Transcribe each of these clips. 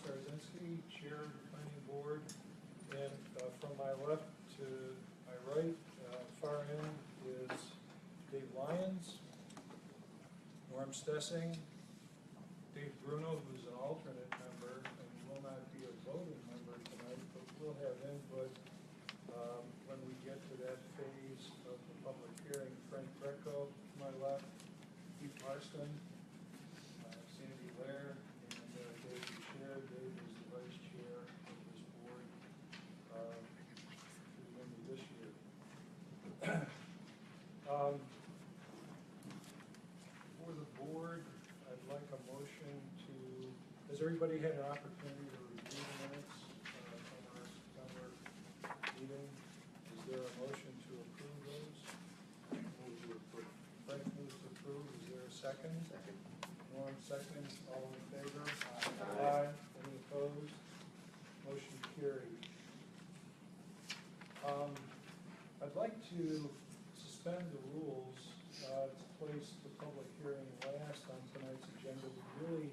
Starzinski, Chair of the Planning Board, and from my left to my right, far end is Dave Lyons, Norm Stessing, Dave Bruno, who's an alternate member and will not be a voting member tonight, but we'll have input when we get to that phase of the public hearing. Frank Greco to my left, Keith Marston, Sandy Lair, and Dave Chair. Dave is the vice chair of this board through the end of this year. For the board, I'd like a motion to, has everybody had an opportunity to review the minutes from our September meeting? Is there a motion to approve those? Move to approve. Frank moves to approve. Is there a second? Second. Norm seconds. All in favor? Aye. Any opposed? Motion carried. I'd like to suspend the rules to place the public hearing last on tonight's agenda. We really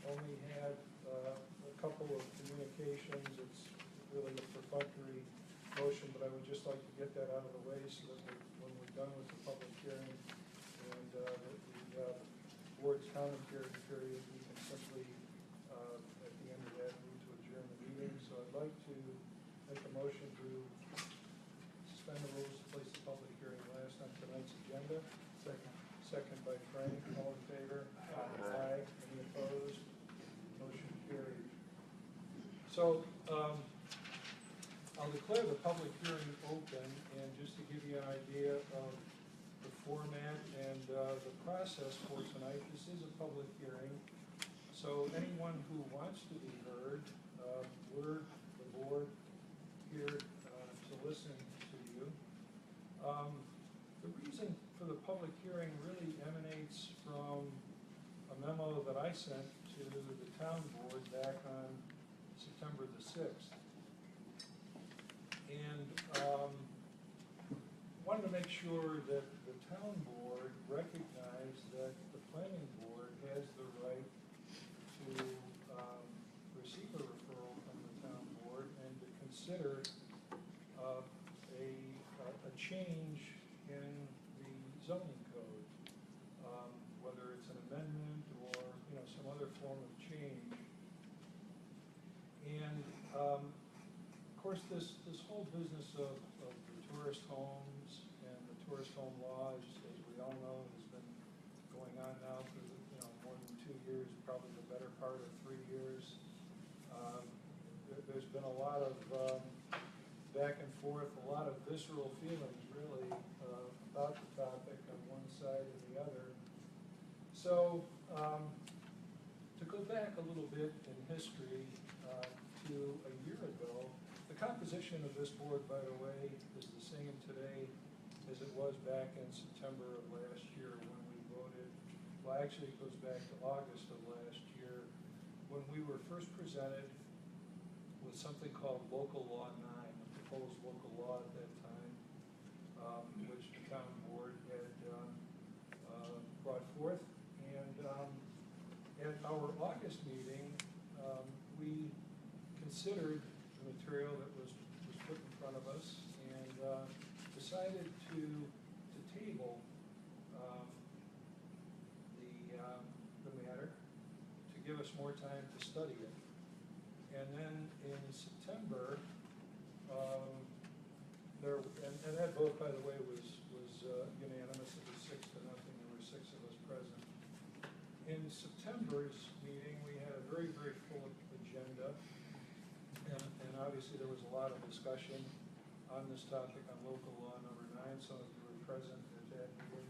only had a couple of communications. It's really a perfunctory motion, but I would just like to get that out of the way so that when we're done with the public hearing and the board's commentary period, we can simply, at the end of that, move to adjourn the meeting. So I'd like to make a motion to suspend the rules to place the public hearing last on tonight's agenda. Second. Second by Frank. All in favor? Aye. Any opposed? Motion carried. So I'll declare the public hearing open, and just to give you an idea of the format and the process for tonight, this is a public hearing. So anyone who wants to be heard, we're the board here to listen to you. The reason for the public hearing really emanates from a memo that I sent to the town board back on September the 6th. And wanted to make sure that the town board recognized that the planning board has the right to receive a referral from the town board and to consider a change in the zoning code, whether it's an amendment or some other form of change. And of course, this whole business of the tourist homes and the tourist home law, as we all know, has been going on now for more than 2 years, probably the better part of 3 years. There's been a lot of back and forth, a lot of visceral feelings, really, about the topic on one side and the other. So, to go back a little bit in history to a year ago, the composition of this board, by the way, is the same today as it was back in September of last year when we voted. Well, actually, it goes back to August of last year when we were first presented with something called Local Law 9, a proposed local law at that time, which the town board had brought forth. And at our August meeting, we considered the material that was put in front of us and decided to table the matter to give us more time to study it. And then in September, and that vote, by the way, was unanimous. It was 6-0. There were 6 of us present. In September's meeting, we had a very, very full agenda, and obviously there was a lot of discussion on this topic on local law number 9. Some of you were present at that meeting.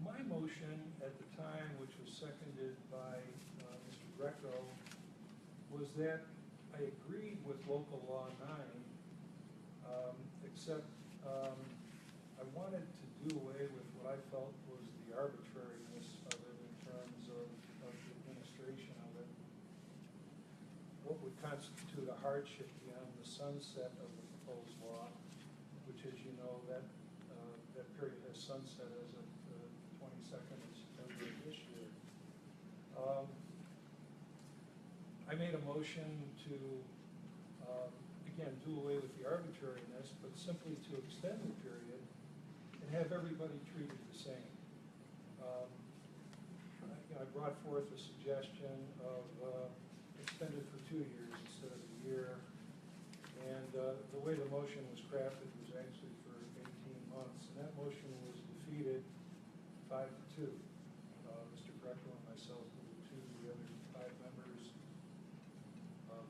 My motion at the time, which was seconded by Mr. Greco, was that I agreed with local law 9, except I wanted to do away with what I felt was the arbitrariness of it in terms of the administration of it. What would constitute a hardship beyond the sunset of the proposed law, which, as you know, that period has sunset as of the 22nd of September of this year. I made a motion to, again, do away with the arbitrariness, but simply to extend the period and have everybody treated the same. I brought forth a suggestion of extended for 2 years instead of a year. And the way the motion was crafted was actually for 18 months. And that motion was defeated 5-2. Mr. Greco and myself were the two. The other 5 members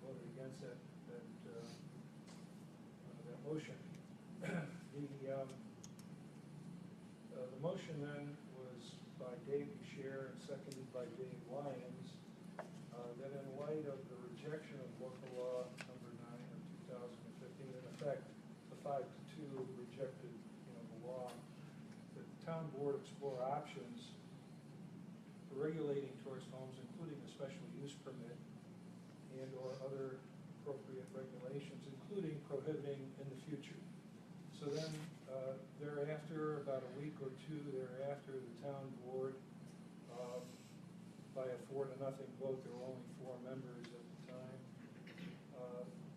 voted against that motion. The motion then was by Dave Boucher and seconded by Dave Lyons, that in light of the rejection of local law number 9 of 2015, in effect, the 5-2 rejected, the law, the town board explore options for regulating tourist homes, including a special use permit and or other appropriate regulations, including prohibiting in the future. So then, thereafter, about a week or two thereafter, the town board, by a 4-0 vote, there were only 4 members at the time,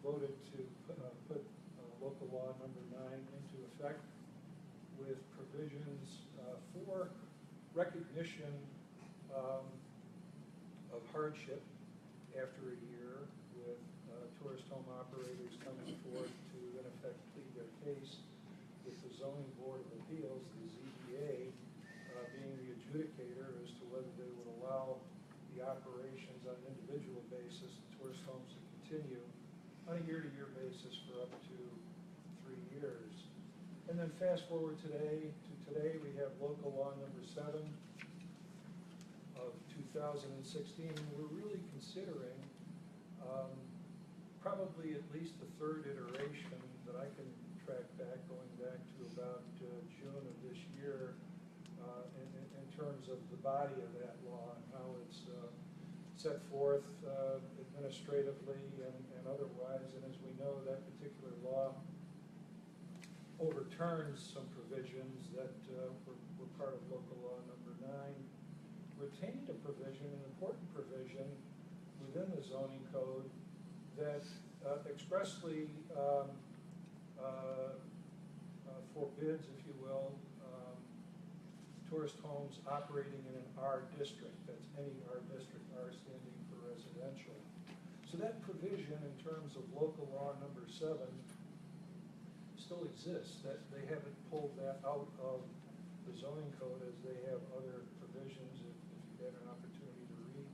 voted to put local law number 9 into effect with provisions for recognition of hardship after a year, with tourist home operators coming forth to, in effect, plead their case with the Zoning Board of Appeals, the ZBA, being the adjudicator as to whether they would allow the operations on an individual basis, the tourist homes, to continue on a year-to-year basis for up to 3 years. And then fast forward today, we have local law number 7 of 2016. We're really considering probably at least the 3rd iteration that I can track back, going back to about June of this year, in terms of the body of that law and how it's set forth administratively and otherwise. And as we know, that particular law overturns some provisions that were part of local law number 9, retained a provision, an important provision within the zoning code that expressly forbids, if you will, tourist homes operating in an R district. That's any R district, R standing for residential. So that provision in terms of local law number 7 still exists. That they haven't pulled that out of the zoning code as they have other provisions, if you had an opportunity to read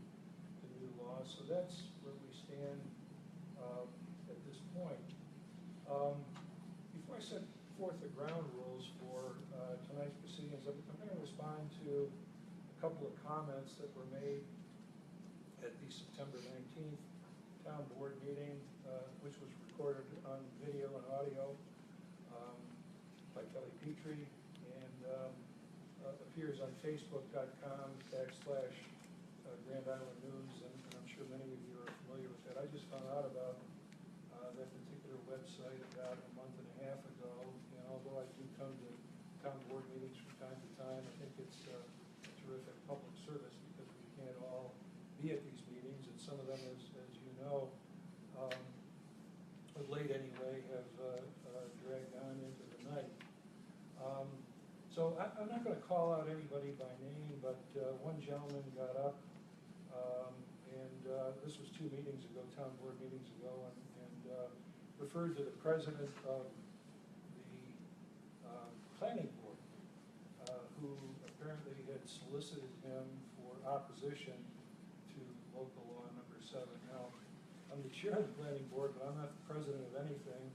the new law. So that's where we stand at this point. Before I set forth the ground rules for tonight's proceedings, I'm going to respond to a couple of comments that were made at the September 19th town board meeting, which was recorded on video and audio by Kelly Petrie, and appears on Facebook.com/Grand Island News, and I'm sure many of you are familiar with that. I just found out about that particular website about a month and a half ago, and although I do come to town board meetings from time to time, I think it's a terrific public service because we can't all be at these meetings, and some of them, as you know, of late anyway, have dragged on into the night. So I'm not going to call out anybody by name, but one gentleman got up, and this was 2 meetings ago, town board meetings ago, and referred to the president of the planning board, who apparently had solicited him for opposition to local law number 7. Now, I'm the chair of the planning board, but I'm not the president of anything.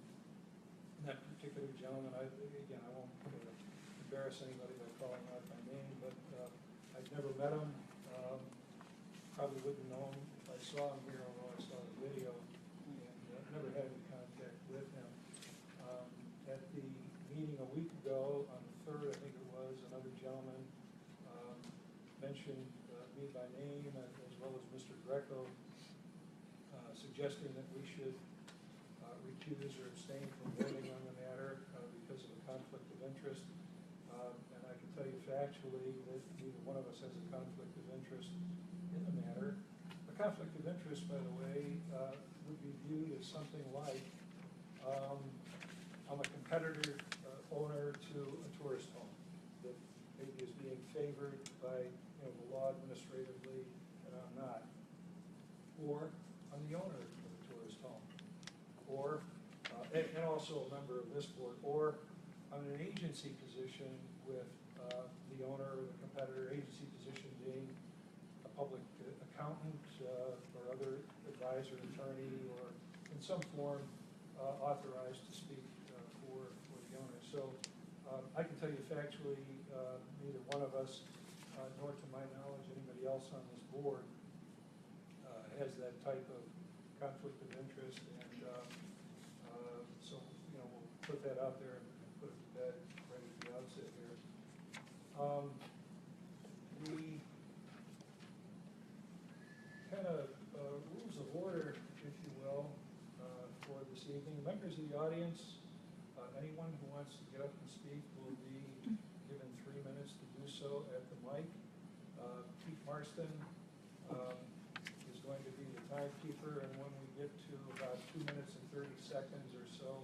And that particular gentleman, I won't embarrass anybody by calling out my name, but I've never met him. Probably wouldn't know him if I saw him here, although I saw the video, and never had any contact with him. At the meeting a week ago, on the 3rd, I think it was, another gentleman mentioned me by name, as well as Mr. Greco, suggesting that we should recuse or abstain from voting on the matter because of a conflict of interest. And I can tell you factually that neither one of us has a conflict of interest in the matter. A conflict of interest, by the way, would be viewed as something like, I'm a competitor owner to a tourist home that maybe is being favored by, the law administratively, and I'm not. Or I'm the owner of a tourist home. Or, and also a member of this board. Or I'm in an agency position with the owner or the competitor, agency position being a public accountant or other advisor, attorney, or in some form authorized to speak for the owner. So I can tell you factually, neither one of us, nor to my knowledge anybody else on this board, has that type of conflict of interest, and so we'll put that out there and put it to bed right at the outset here. The kind of rules of order, if you will, for this evening. Members of the audience, anyone who wants to get up and speak will be given 3 minutes to do so at the mic. Pete Marston is going to be the timekeeper, and when we get to about 2 minutes and 30 seconds or so,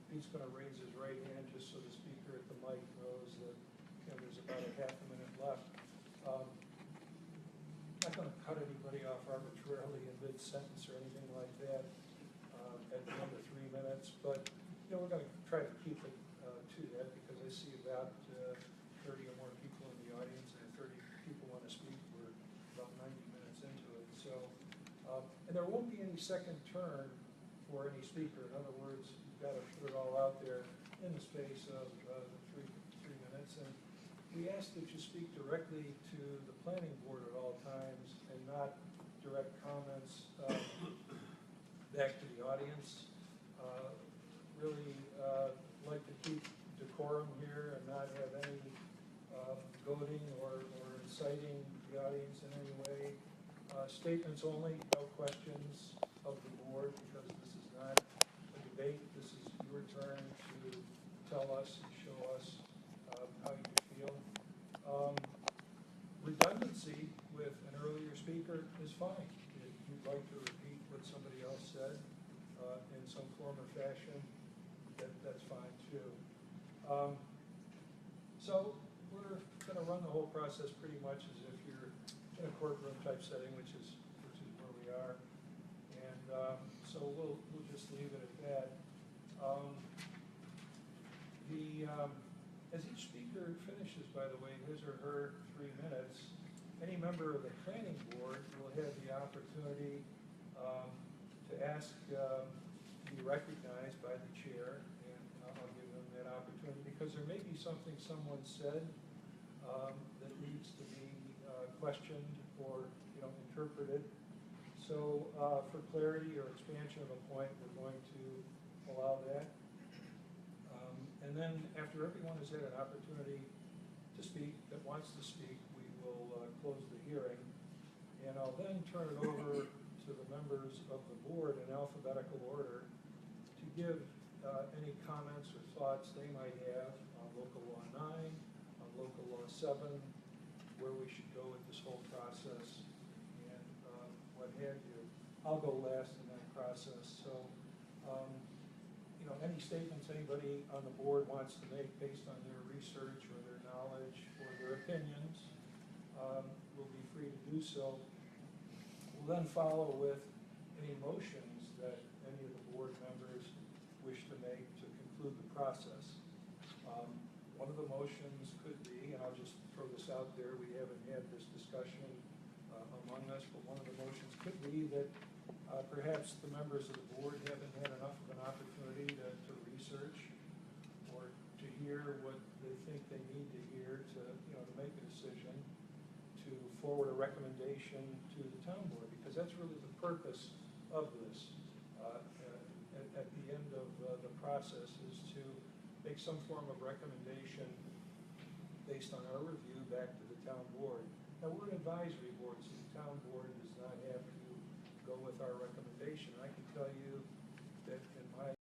Pete's going to raise his right hand just so the speaker at the mic knows that there's about a half a minute left. I'm not going to cut anybody off arbitrarily in mid-sentence or anything like that at the end of 3 minutes, but we're going to try to keep it to that, because I see about 30 or more people in the audience, and 30 people want to speak. We're about 90 minutes into it. So, and there won't be any second turn for any speaker. In other words, you've got to put it all out there in the space of the three minutes. And we ask that you speak directly to the planning board at all times and not direct comments back to the audience. Really like to keep decorum here and not have any goading or inciting the audience in any way. Statements only, no questions of the board, because this is not a debate. This is your turn to tell us and show us how you feel. Redundancy with an earlier speaker is fine. If you'd like to repeat what somebody else said in some form or fashion, that's fine too. So we're going to run the whole process pretty much as if you're in a courtroom type setting, which is where we are, and so we'll just leave it at that. As each speaker finishes, by the way, his or her 3 minutes, any member of the planning board will have the opportunity to ask to be recognized by the chair, and I'll give them that opportunity, because there may be something someone said that needs to be questioned or interpreted. So for clarity or expansion of a point, we're going to allow that. And then after everyone has had an opportunity to speak, that wants to speak, we will close the hearing. And I'll then turn it over to the members of the board in alphabetical order to give any comments or thoughts they might have on Local Law 9, on Local Law 7, where we should go with this whole process, and what have you. I'll go last in that process. So, any statements anybody on the board wants to make based on their research or their knowledge or their opinions will be free to do so. We'll then follow with any motions that any of the board members wish to make to conclude the process. One of the motions could be, and I'll just throw this out there, we haven't had this discussion among us, but one of the motions could be that perhaps the members of the board haven't had enough of an opportunity to research or to hear what they think they need to hear to make a decision, to forward a recommendation to the town board, because that's really the purpose of this. At the end of the process is to make some form of recommendation based on our review back to the town board. Now, we're an advisory board, so the town board does not have to go with our recommendation. I can tell you